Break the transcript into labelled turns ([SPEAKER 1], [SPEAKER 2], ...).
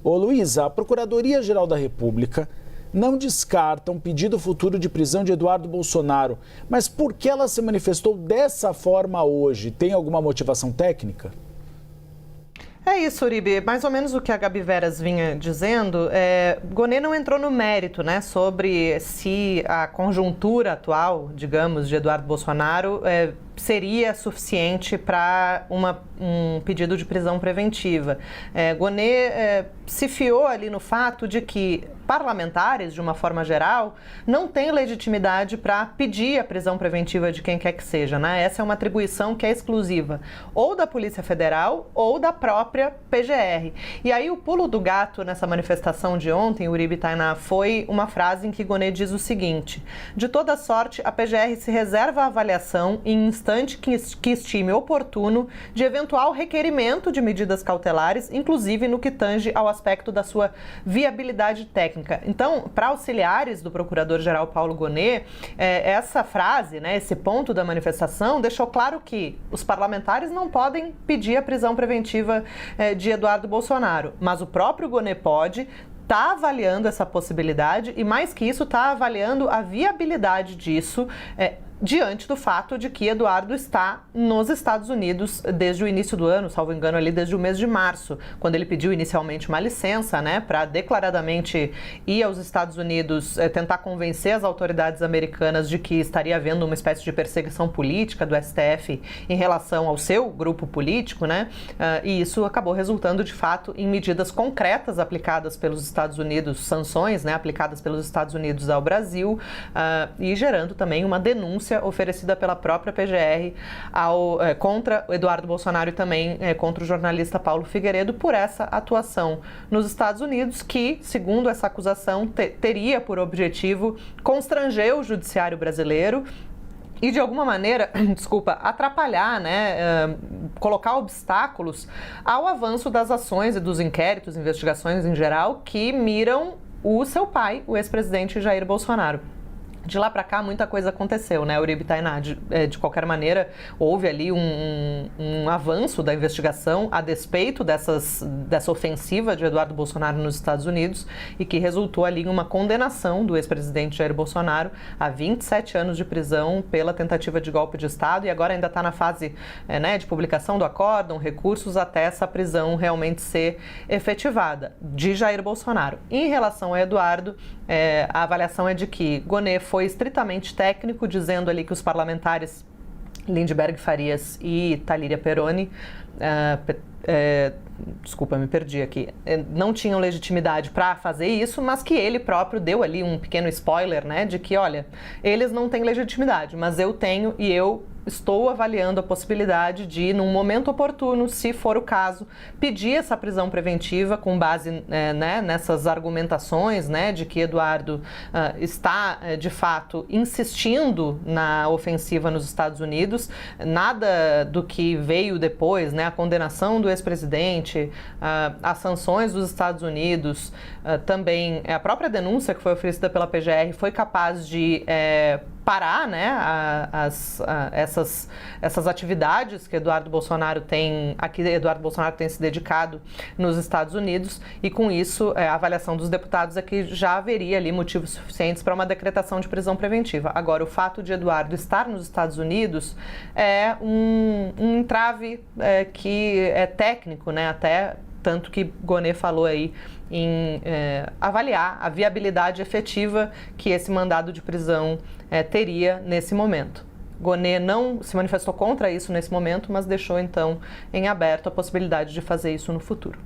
[SPEAKER 1] Ô Luísa, a Procuradoria-Geral da República não descarta um pedido futuro de prisão de Eduardo Bolsonaro, mas por que ela se manifestou dessa forma hoje? Tem alguma motivação técnica?
[SPEAKER 2] É isso, Uribe. Mais ou menos o que a Gabi Veras vinha dizendo, Gonê não entrou no mérito, né, sobre se a conjuntura atual, digamos, de Eduardo Bolsonaro seria suficiente para um pedido de prisão preventiva. Gonê se fiou ali no fato de que parlamentares, de uma forma geral, não têm legitimidade para pedir a prisão preventiva de quem quer que seja, né? Essa é uma atribuição que é exclusiva ou da Polícia Federal ou da própria PGR. E aí o pulo do gato nessa manifestação de ontem, Uribe e Tainá, foi uma frase em que Gonê diz o seguinte: de toda sorte, a PGR se reserva a avaliação em instante que estime oportuno de eventual requerimento de medidas cautelares, inclusive no que tange ao aspecto da sua viabilidade técnica. Então, para auxiliares do Procurador-Geral Paulo Gonê, essa frase, né, esse ponto da manifestação, deixou claro que os parlamentares não podem pedir a prisão preventiva de Eduardo Bolsonaro, mas o próprio Gonê pode. Está avaliando essa possibilidade e, mais que isso, está avaliando a viabilidade disso diante do fato de que Eduardo está nos Estados Unidos desde o início do ano, salvo engano, ali desde o mês de março, quando ele pediu inicialmente uma licença, né, para declaradamente ir aos Estados Unidos, tentar convencer as autoridades americanas de que estaria havendo uma espécie de perseguição política do STF em relação ao seu grupo político, né, e isso acabou resultando, de fato, em medidas concretas aplicadas pelos Estados Unidos, sanções, né, aplicadas pelos Estados Unidos ao Brasil, e gerando também uma denúncia oferecida pela própria PGR contra o Eduardo Bolsonaro e também contra o jornalista Paulo Figueiredo por essa atuação nos Estados Unidos que, segundo essa acusação, teria por objetivo constranger o judiciário brasileiro e, de alguma maneira, atrapalhar, né, colocar obstáculos ao avanço das ações e dos inquéritos, investigações em geral, que miram o seu pai, o ex-presidente Jair Bolsonaro. De lá para cá, muita coisa aconteceu, né, Uribe e Tainá? De qualquer maneira, houve ali um avanço da investigação a despeito dessa ofensiva de Eduardo Bolsonaro nos Estados Unidos e que resultou ali em uma condenação do ex-presidente Jair Bolsonaro a 27 anos de prisão pela tentativa de golpe de Estado e agora ainda está na fase de publicação do acórdão, recursos até essa prisão realmente ser efetivada de Jair Bolsonaro. Em relação a Eduardo, a avaliação é de que Gonê foi estritamente técnico, dizendo ali que os parlamentares Lindbergh Farias e Talíria Peroni, me perdi aqui, não tinham legitimidade para fazer isso, mas que ele próprio deu ali um pequeno spoiler, né, de que, olha, eles não têm legitimidade, mas eu tenho e eu estou avaliando a possibilidade de, num momento oportuno, se for o caso, pedir essa prisão preventiva com base nessas argumentações, né, de que Eduardo está, de fato, insistindo na ofensiva nos Estados Unidos. Nada do que veio depois, né, a condenação do ex-presidente, as sanções dos Estados Unidos, também a própria denúncia que foi oferecida pela PGR foi capaz de parar, né, essas atividades que Eduardo Bolsonaro tem se dedicado nos Estados Unidos e, com isso, a avaliação dos deputados é que já haveria ali motivos suficientes para uma decretação de prisão preventiva. Agora, o fato de Eduardo estar nos Estados Unidos é um entrave que é técnico, né, até tanto que Gonê falou aí em avaliar a viabilidade efetiva que esse mandado de prisão teria nesse momento. Gonê não se manifestou contra isso nesse momento, mas deixou então em aberto a possibilidade de fazer isso no futuro.